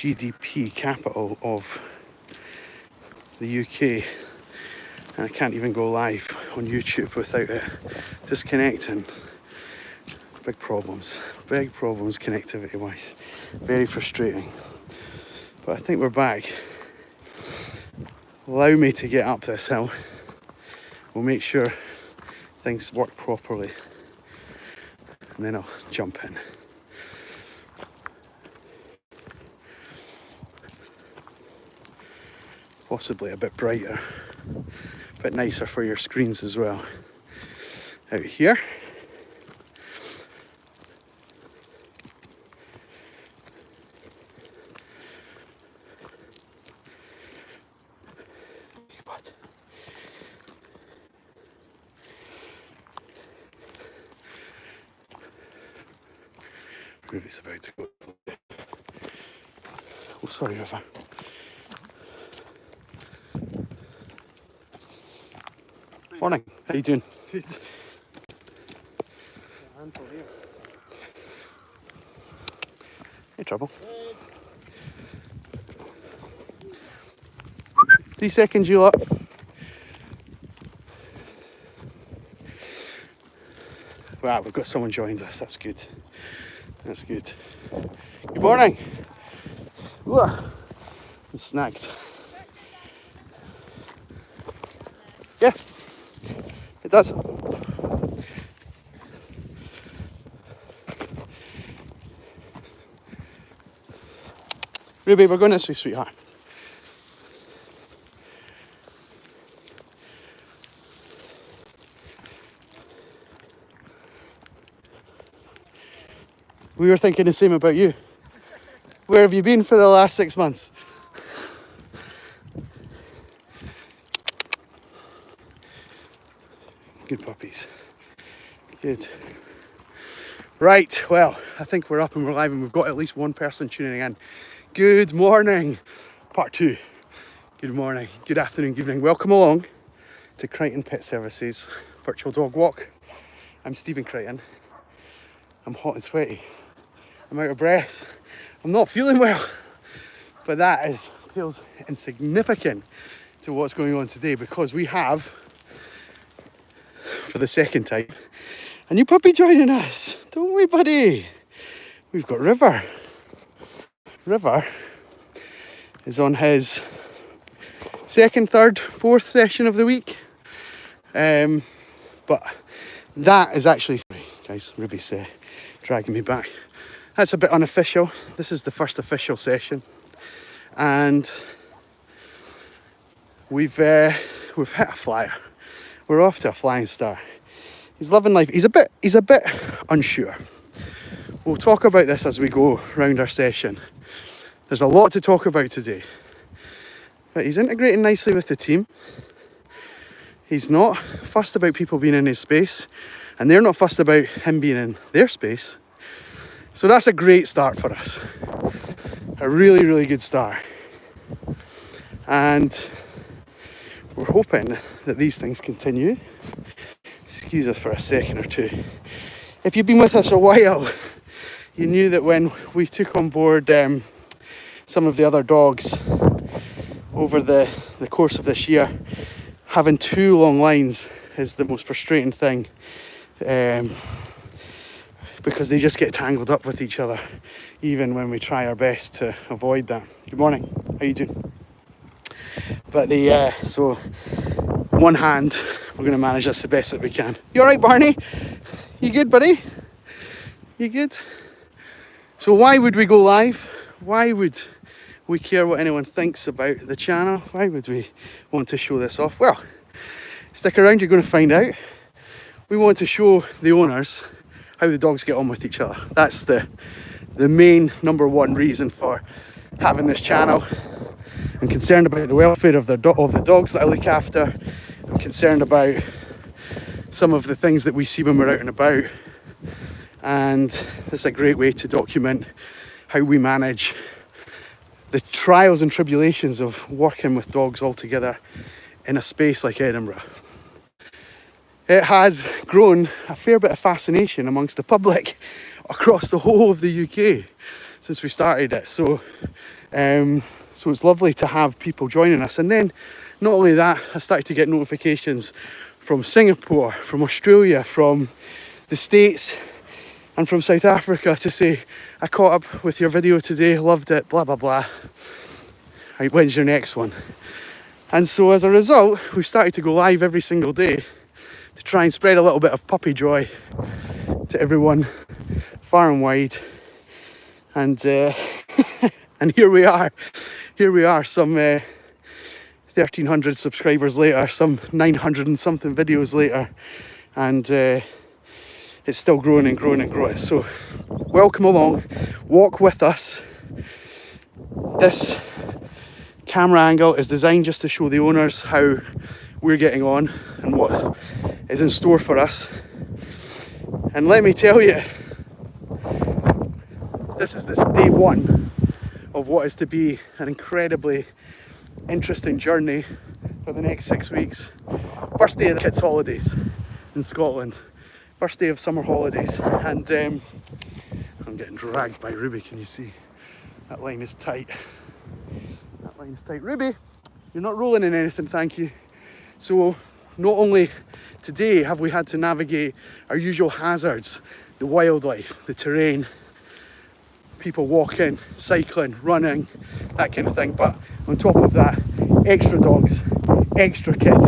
GDP capital of the UK, and I can't even go live on YouTube without it disconnecting. Big problems connectivity wise. Very frustrating. But I think we're back. Allow me to get up this hill. We'll make sure things work properly, and then I'll jump in. Possibly a bit brighter, a bit nicer for your screens as well. Out here. Ruby's about to go. Oh, sorry, River. Morning. How you doing? Good. No trouble. 3 seconds, you lot. Wow, we've got someone joined us. That's good. That's good. Good morning. Ooh, I'm snagged. Yeah, it does. Ruby, we're going this way, sweetheart. We were thinking the same about you. Where have you been for the last 6 months? Good puppies. Good. Right, well, I think we're up and we're live, and we've got at least one person tuning in. Good morning. Part 2. Good morning, good afternoon, good evening. Welcome along to Crighton Pet Services Virtual Dog Walk. I'm Stephen Crighton. I'm hot and sweaty. I'm out of breath. I'm not feeling well. But that feels insignificant to what's going on today, because we have, for the second time, a new puppy joining us. Don't we, buddy? We've got River. River is on his second, third, fourth session of the week. But that is actually, guys, Ruby's dragging me back. That's a bit unofficial. This is the first official session, and we've hit a flyer. We're off to a flying start. He's loving life. He's a bit unsure. We'll talk about this as we go round our session. There's a lot to talk about today, but he's integrating nicely with the team. He's not fussed about people being in his space, and they're not fussed about him being in their space. So that's a great start for us. A really, really good start. And we're hoping that these things continue. Excuse us for a second or two. If you've been with us a while, you knew that when we took on board some of the other dogs over the course of this year, having 2 long lines is the most frustrating thing, because they just get tangled up with each other, even when we try our best to avoid that. Good morning, how you doing? But so one hand, we're going to manage this the best that we can. You all right, Barney? You good, buddy? You good? So why would we go live? Why would we care what anyone thinks about the channel? Why would we want to show this off? Well, stick around, you're going to find out. We want to show the owners how the dogs get on with each other. That's the main number one reason for having this channel. I'm concerned about the welfare of the dogs that I look after. I'm concerned about some of the things that we see when we're out and about, and this is a great way to document how we manage the trials and tribulations of working with dogs all together in a space like Edinburgh. It has grown a fair bit of fascination amongst the public across the whole of the UK. since we started it. So so it's lovely to have people joining us. And then not only that, I started to get notifications from Singapore, from Australia, from the States, and from South Africa to say, I caught up with your video today, loved it, blah blah blah. Right, when's your next one? And so as a result, we started to go live every single day to try and spread a little bit of puppy joy to everyone far and wide. And and here we are, some 1,300 subscribers later, some 900 and something videos later, and it's still growing and growing and growing. So welcome along, walk with us. This camera angle is designed just to show the owners how we're getting on and what is in store for us. And let me tell you, this is day one of what is to be an incredibly interesting journey for the next 6 weeks. First day of the kids' holidays in Scotland. First day of summer holidays. And I'm getting dragged by Ruby, can you see? That line is tight. That line is tight. Ruby, you're not rolling in anything, thank you. So not only today have we had to navigate our usual hazards, the wildlife, the terrain, people walking, cycling, running, that kind of thing, but on top of that, extra dogs, extra kids.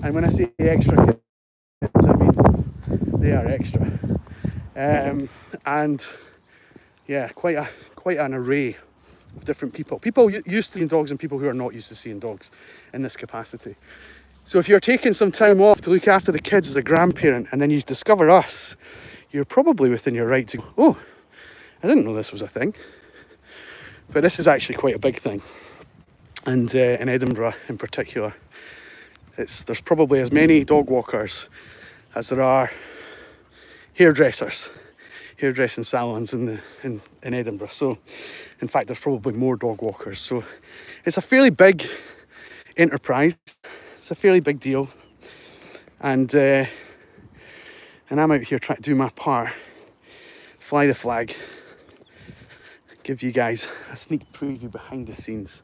And when I say extra kids, I mean they are extra. And yeah, quite an array of different people used to seeing dogs and people who are not used to seeing dogs in this capacity. So if you're taking some time off to look after the kids as a grandparent and then you discover us, you're probably within your right to go, oh, I didn't know this was a thing. But this is actually quite a big thing. And in Edinburgh in particular, there's probably as many dog walkers as there are hairdressing salons in Edinburgh. So in fact there's probably more dog walkers. So it's a fairly big enterprise. It's a fairly big deal. And I'm out here trying to do my part, fly the flag, give you guys a sneak preview behind the scenes,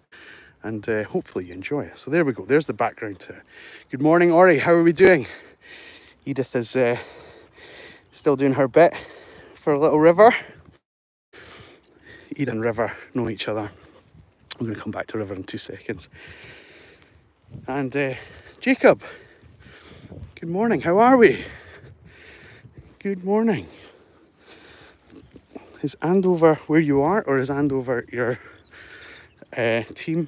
and hopefully you enjoy it. So there we go, there's the background to it. Good morning, Ori, how are we doing? Edith is still doing her bit for a little River. Edith and River know each other. I'm going to come back to River in 2 seconds. And Jacob, good morning, how are we? Good morning. Is Andover where you are, or is Andover your team,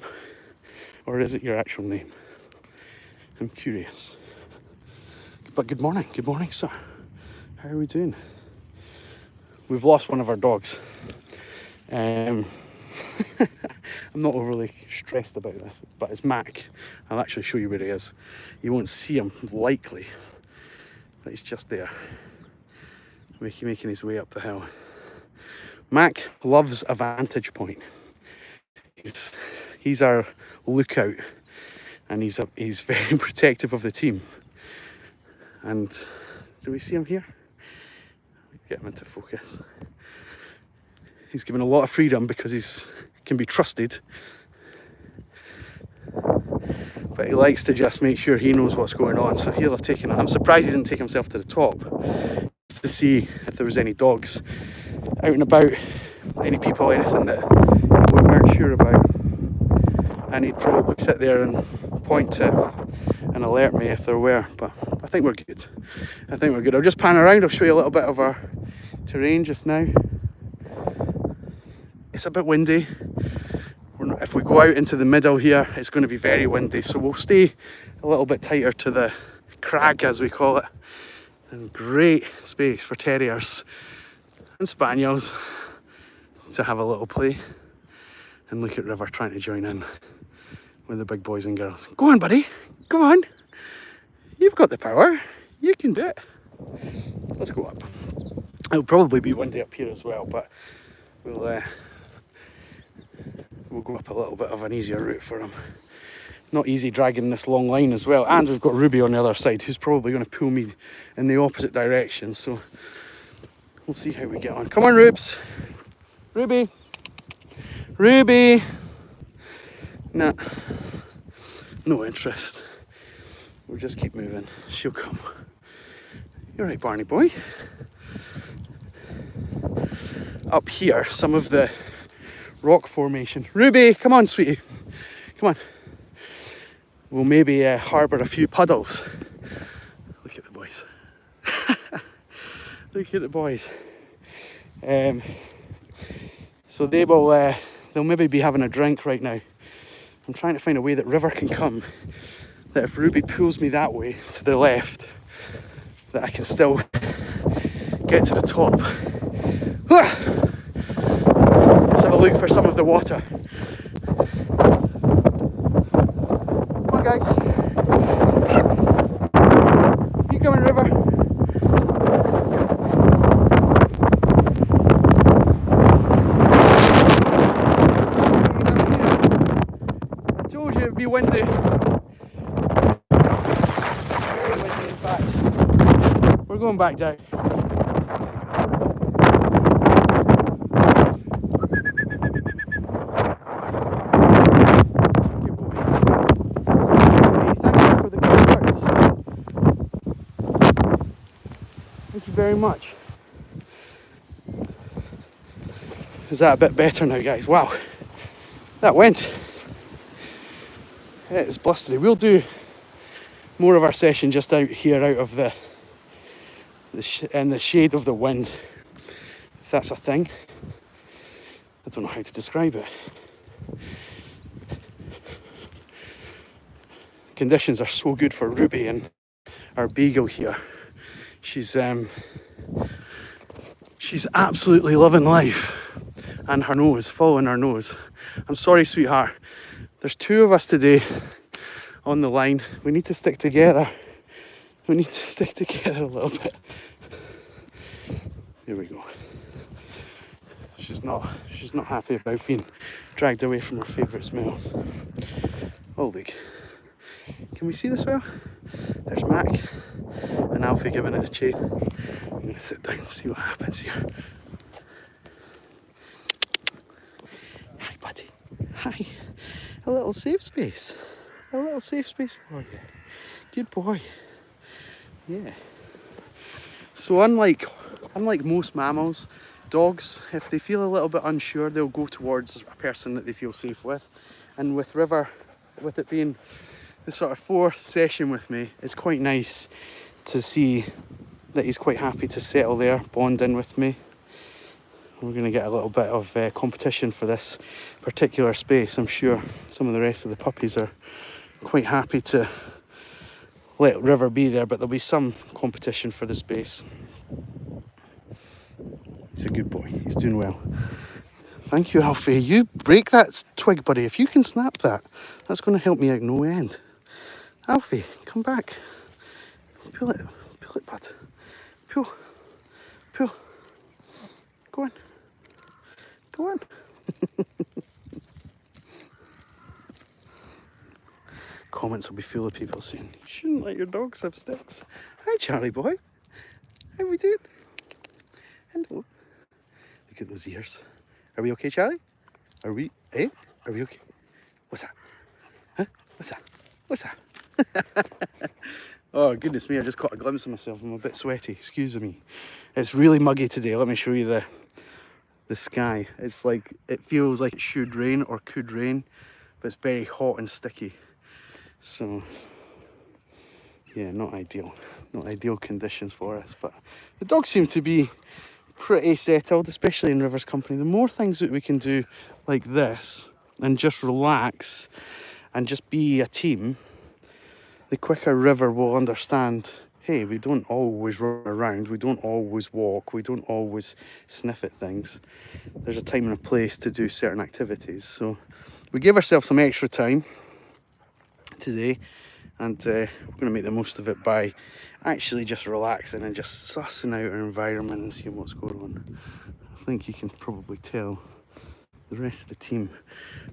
or is it your actual name? I'm curious. But good morning, sir. How are we doing? We've lost one of our dogs. I'm not overly stressed about this, but it's Mac. I'll actually show you where he is. You won't see him likely, but he's just there, making his way up the hill. Mac loves a vantage point. He's our lookout, and he's very protective of the team. And do we see him here? Get him into focus. He's given a lot of freedom because he can be trusted, but he likes to just make sure he knows what's going on. So he'll have taken it. I'm surprised he didn't take himself to the top to see if there was any dogs out and about, any people, anything that we weren't sure about. And he'd probably sit there and point to and alert me if there were, but I think we're good. I'll just pan around, I'll show you a little bit of our terrain just now. It's a bit windy. If we go out into the middle here, it's going to be very windy, so we'll stay a little bit tighter to the crag, as we call it. And great space for terriers and spaniels to have a little play. And look at River trying to join in with the big boys and girls. Go on, buddy, go on. You've got the power, you can do it. Let's go up. It'll probably be windy up here as well, but we'll go up a little bit of an easier route for him. Not easy dragging this long line as well, and we've got Ruby on the other side who's probably going to pull me in the opposite direction, so we'll see how we get on. Come on, Rubes. Ruby! Ruby! Nah, no interest. We'll just keep moving. She'll come. You're right, Barney boy. Up here, some of the rock formation. Ruby, come on, sweetie. Come on. We'll maybe harbour a few puddles. Look at the boys. Look at the boys. So they will, they'll maybe be having a drink right now. I'm trying to find a way that river can come, that if Ruby pulls me that way to the left, that I can still get to the top. Let's have a look for some of the water. Come on, guys. Keep coming, river. I told you it'd be windy. Very windy, in fact. We're going back down. Thank you very much. Is that a bit better now, guys? Wow, that went. It's blustery. We'll do more of our session just out here, out of in the shade of the wind, if that's a thing. I don't know how to describe it. Conditions are so good for Ruby and our beagle here. She's absolutely loving life, and her nose, following her nose. I'm sorry, sweetheart. There's two of us today on the line. We need to stick together. We need to stick together a little bit. Here we go. She's not happy about being dragged away from her favourite smells. Oh look. Can we see this well? There's Mac and Alfie giving it a chase. I'm going to sit down and see what happens here. Hi, buddy. Hi. A little safe space. A little safe space for you. Good boy. Yeah. So unlike most mammals, dogs, if they feel a little bit unsure, they'll go towards a person that they feel safe with. And with River, with it being the sort of fourth session with me, it's quite nice to see that he's quite happy to settle there, bond in with me. We're going to get a little bit of competition for this particular space. I'm sure some of the rest of the puppies are quite happy to let River be there, but there'll be some competition for the space. He's a good boy. He's doing well. Thank you, Alfie. You break that twig, buddy. If you can snap that, that's going to help me out no end. Alfie, come back. Pull it, bud. Pull. Go on. Go on. Comments will be full of people saying, you shouldn't let your dogs have sticks. Hi, Charlie boy. How we doing? Hello. Look at those ears. Are we okay, Charlie? Are we okay? What's that? Huh? What's that? Oh, goodness me, I just caught a glimpse of myself. I'm a bit sweaty, excuse me. It's really muggy today. Let me show you the sky. It's like, it feels like it should rain or could rain, but it's very hot and sticky. So, yeah, not ideal conditions for us, but the dogs seem to be pretty settled, especially in River's company. The more things that we can do like this and just relax and just be a team, the quicker River will understand, hey, we don't always run around, we don't always walk, we don't always sniff at things. There's a time and a place to do certain activities. So we give ourselves some extra time today, and we're going to make the most of it by actually just relaxing and just sussing out our environment and seeing what's going on. I think you can probably tell the rest of the team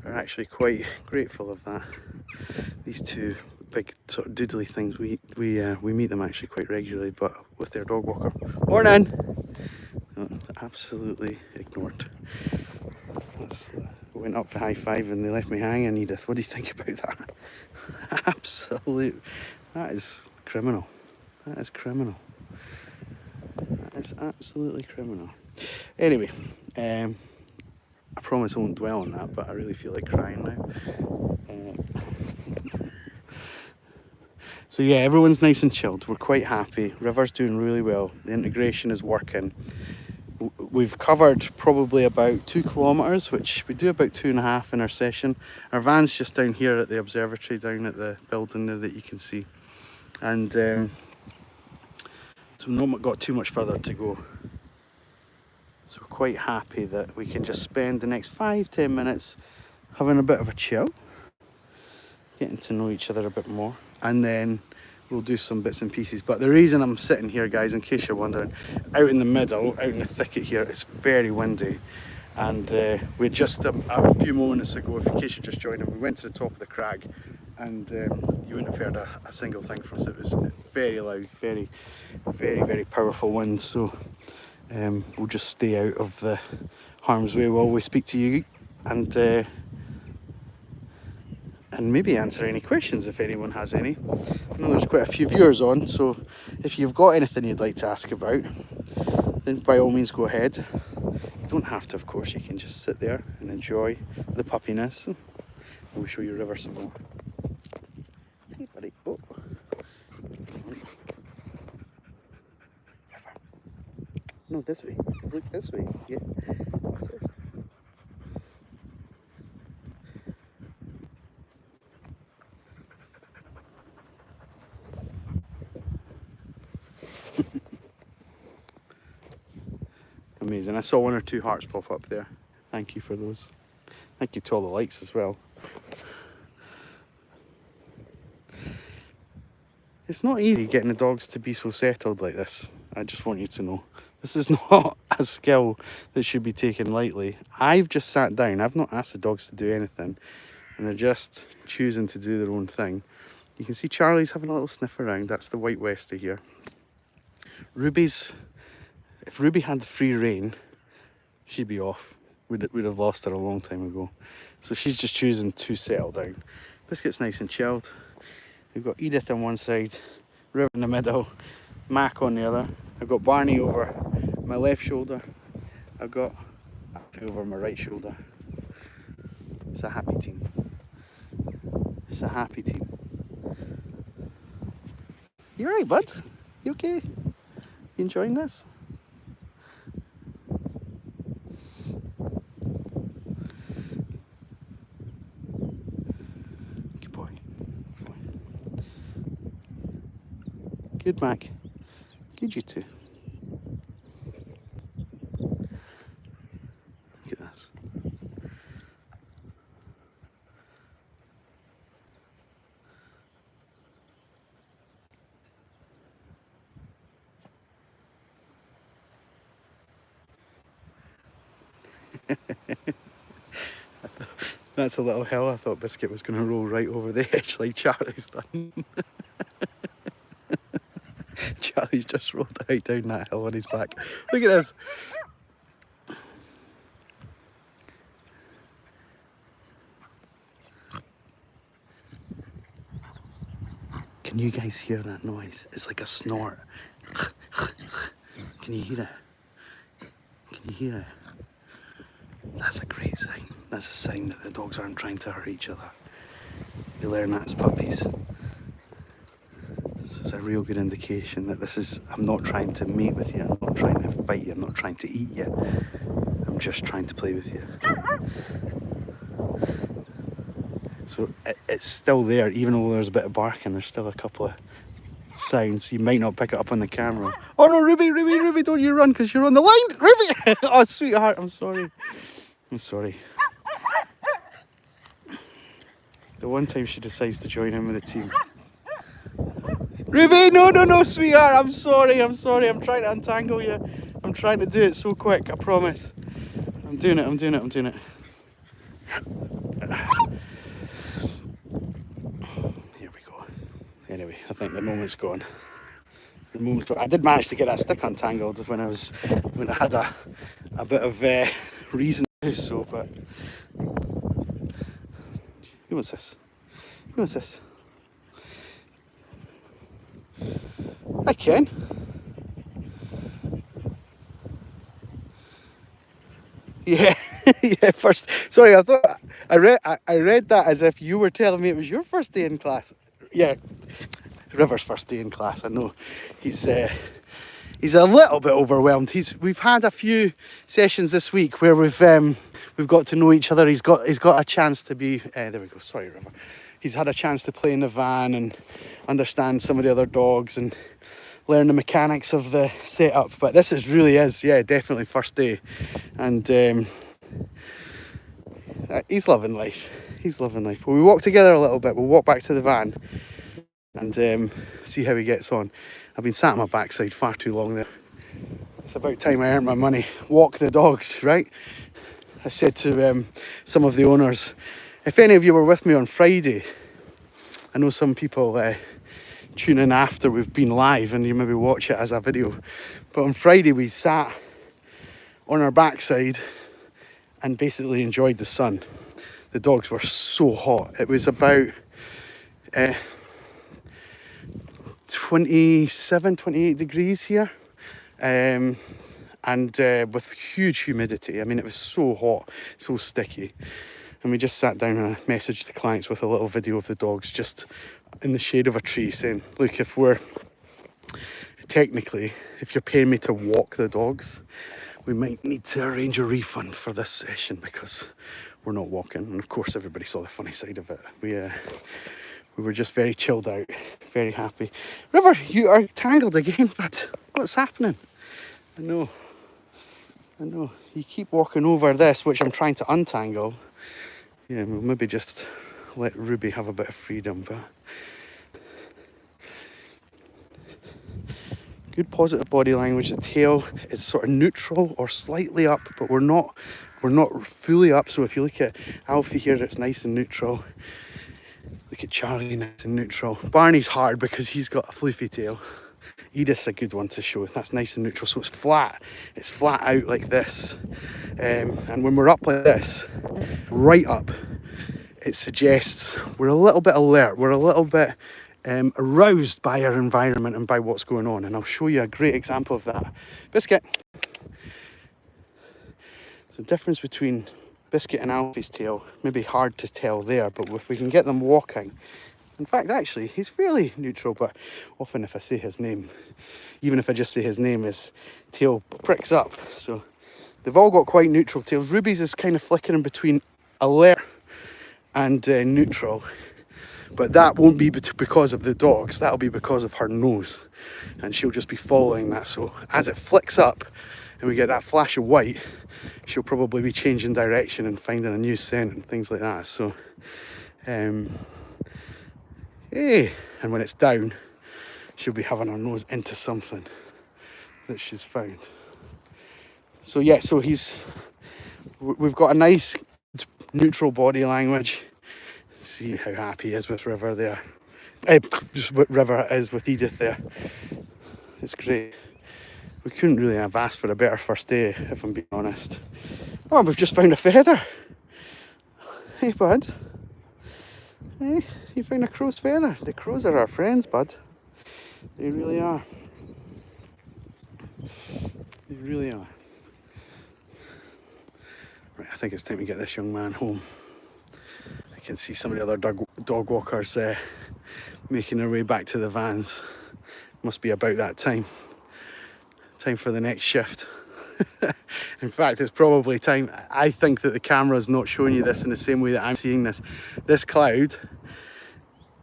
are actually quite grateful of that. These two big sort of doodly things, we meet them actually quite regularly, but with their dog walker. Morning! Absolutely ignored. Went up for high five and they left me hanging. Edith, what do you think about that? Absolute. That is criminal. That is criminal. That is absolutely criminal. Anyway, I promise I won't dwell on that, but I really feel like crying now. So yeah, everyone's nice and chilled. We're quite happy. River's doing really well. The integration is working. We've covered probably about 2 kilometres, which we do about 2.5 in our session. Our van's just down here at the observatory, down at the building there that you can see. And so we've not got too much further to go. So we're quite happy that we can just spend the next 5-10 minutes having a bit of a chill, getting to know each other a bit more, and then we'll do some bits and pieces. But the reason I'm sitting here, guys, in case you're wondering, out in the middle, out in the thicket here, it's very windy. And we just, a few moments ago, in case you're just joining, we went to the top of the crag, and you wouldn't have heard a single thing from us. It was very loud, very, very, very powerful winds. So we'll just stay out of the harm's way while we speak to you, and maybe answer any questions if anyone has any. I know there's quite a few viewers on, so if you've got anything you'd like to ask about, then by all means go ahead. You don't have to, of course. You can just sit there and enjoy the puppiness. We'll show you River some more. Hey buddy. Oh. No, this way. Look this way. Yeah. What's this? Amazing. I saw 1 or 2 hearts pop up there. Thank you for those. Thank you to all the likes as well. It's not easy getting the dogs to be so settled like this. I just want you to know. This is not a skill that should be taken lightly. I've just sat down. I've not asked the dogs to do anything, and they're just choosing to do their own thing. You can see Charlie's having a little sniff around. That's the white Westie here. Ruby's... If Ruby had free rein, she'd be off. We'd have lost her a long time ago. So she's just choosing to settle down. Biscuit's nice and chilled. We've got Edith on one side, River in the middle, Mac on the other. I've got Barney over my left shoulder. I've got Alfie over my right shoulder. It's a happy team. It's a happy team. You alright, bud? You okay? You enjoying this? Good, Mac. Good, you two. Look at this. That's a little hill. I thought Biscuit was going to roll right over the edge like Charlie's done. Charlie's just rolled right down that hill on his back. Look at this. Can you guys hear that noise? It's like a snort. Can you hear it? Can you hear it? That's a great sign. That's a sign that the dogs aren't trying to hurt each other. They learn that as puppies. So it's a real good indication that this is, I'm not trying to mate with you, I'm not trying to fight you, I'm not trying to eat you. I'm just trying to play with you. So it's still there, even though there's a bit of barking, there's still a couple of sounds. You might not pick it up on the camera. Oh no, Ruby, Ruby, Ruby, don't you run because you're on the line, Ruby! Oh, sweetheart, I'm sorry. I'm sorry. The one time she decides to join in with the team. Ruby, no, no, no, sweetheart, I'm sorry, I'm sorry. I'm trying to untangle you. I'm trying to do it so quick, I promise. I'm doing it, I'm doing it, I'm doing it. Here we go. Anyway, I think the moment's gone. The moment's gone. I did manage to get that stick untangled when I had a bit of reason so, but who wants this? Who wants this? I can. Yeah, yeah. First, sorry, I thought I read that as if you were telling me it was your first day in class. Yeah, River's first day in class. I know he's a little bit overwhelmed. We've had a few sessions this week where we've got to know each other. He's got a chance to be there we go. Sorry, River. He's had a chance to play in the van and understand some of the other dogs and learn the mechanics of the setup. But this really is, yeah, definitely first day, and he's loving life. He's loving life. Well, we walk together a little bit. We'll walk back to the van and see how he gets on. I've been sat on my backside far too long there. It's about time I earned my money. Walk the dogs, right? I said to some of the owners, if any of you were with me on Friday, I know some people tune in after we've been live and you maybe watch it as a video, but on Friday we sat on our backside and basically enjoyed the sun. The dogs were so hot. It was about 27, 28 degrees here, and with huge humidity. I mean, it was so hot, so sticky. And we just sat down and I messaged the clients with a little video of the dogs just in the shade of a tree saying, look, if you're paying me to walk the dogs, we might need to arrange a refund for this session because we're not walking. And of course everybody saw the funny side of it. We were just very chilled out, very happy. River, you are tangled again, but what's happening? I know. You keep walking over this, which I'm trying to untangle. Yeah, we'll maybe just let Ruby have a bit of freedom, but good positive body language. The tail is sort of neutral or slightly up, but we're not fully up. So if you look at Alfie here, it's nice and neutral. Look at Charlie, nice and neutral. Barney's hard because he's got a floofy tail. Edith's a good one to show. That's nice and neutral. So it's flat out like this. And when we're up like this, right up, it suggests we're a little bit alert. We're a little bit aroused by our environment and by what's going on. And I'll show you a great example of that. Biscuit. The difference between Biscuit and Alfie's tail, maybe hard to tell there, but if we can get them walking. In fact, actually, he's fairly neutral, but often if I say his name, even if I just say his name, his tail pricks up. So they've all got quite neutral tails. Ruby's is kind of flickering between alert and neutral, but that won't be because of the dogs. That'll be because of her nose, and she'll just be following that. So as it flicks up and we get that flash of white, she'll probably be changing direction and finding a new scent and things like that. So hey, and when it's down, she'll be having her nose into something that she's found. So yeah, so we've got a nice neutral body language. See how happy he is with River there. Just what River is with Edith there. It's great. We couldn't really have asked for a better first day, if I'm being honest. Oh, we've just found a feather. Hey, bud. Hey, you found a crow's feather. The crows are our friends, bud. They really are. They really are. Right, I think it's time to get this young man home. I can see some of the other dog walkers making their way back to the vans. Must be about that time. Time for the next shift. In fact, it's probably time. I think that the camera's not showing you this in the same way that I'm seeing this. This cloud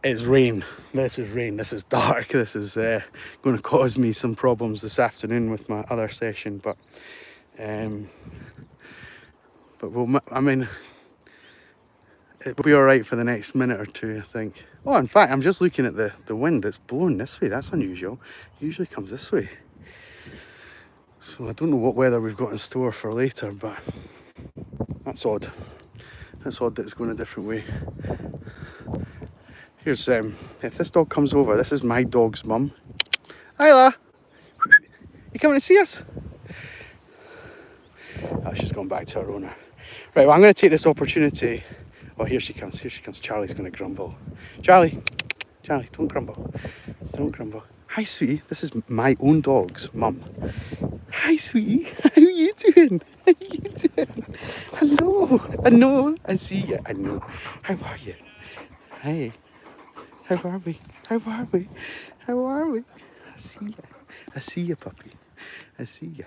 is rain. This is rain. This is dark. This is going to cause me some problems this afternoon with my other session. But I mean, it'll be all right for the next minute or two, I think. Oh, in fact, I'm just looking at the wind. It's blowing this way. That's unusual. It usually comes this way. So I don't know what weather we've got in store for later, but that's odd. That's odd that it's going a different way. Here's, if this dog comes over, this is my dog's mum. Isla! You coming to see us? Oh, she's gone back to her owner. Right, well, I'm going to take this opportunity. Oh, here she comes. Here she comes. Charlie's going to grumble. Charlie, don't grumble. Don't grumble. Hi, sweetie. This is my own dog's mum. Hi, sweetie. How are you doing? How are you doing? Hello. I know. I see you. I know. How are you? Hey. How are we? How are we? How are we? I see you. I see you, puppy. I see you.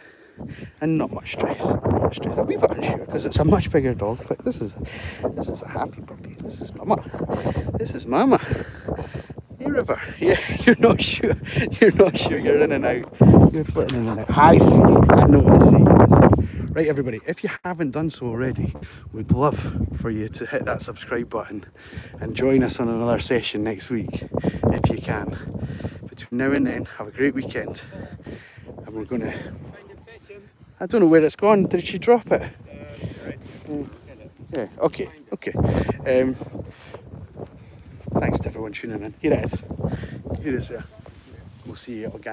And not much stress. Not much stress. A wee bit unsure because it's a much bigger dog, but this is a happy puppy. This is Mama. This is Mama. Hey, River. Yeah, you're not sure. You're not sure. You're in and out. You're flitting in and out. Hi, sweetie. I know. I see you. Right, everybody. If you haven't done so already, we'd love for you to hit that subscribe button and join us on another session next week, if you can. Between now and then, have a great weekend. And we're going to... I don't know where it's gone. Did she drop it? Yeah, okay. Thanks to everyone tuning in. Here it is. Here it is there. We'll see you again.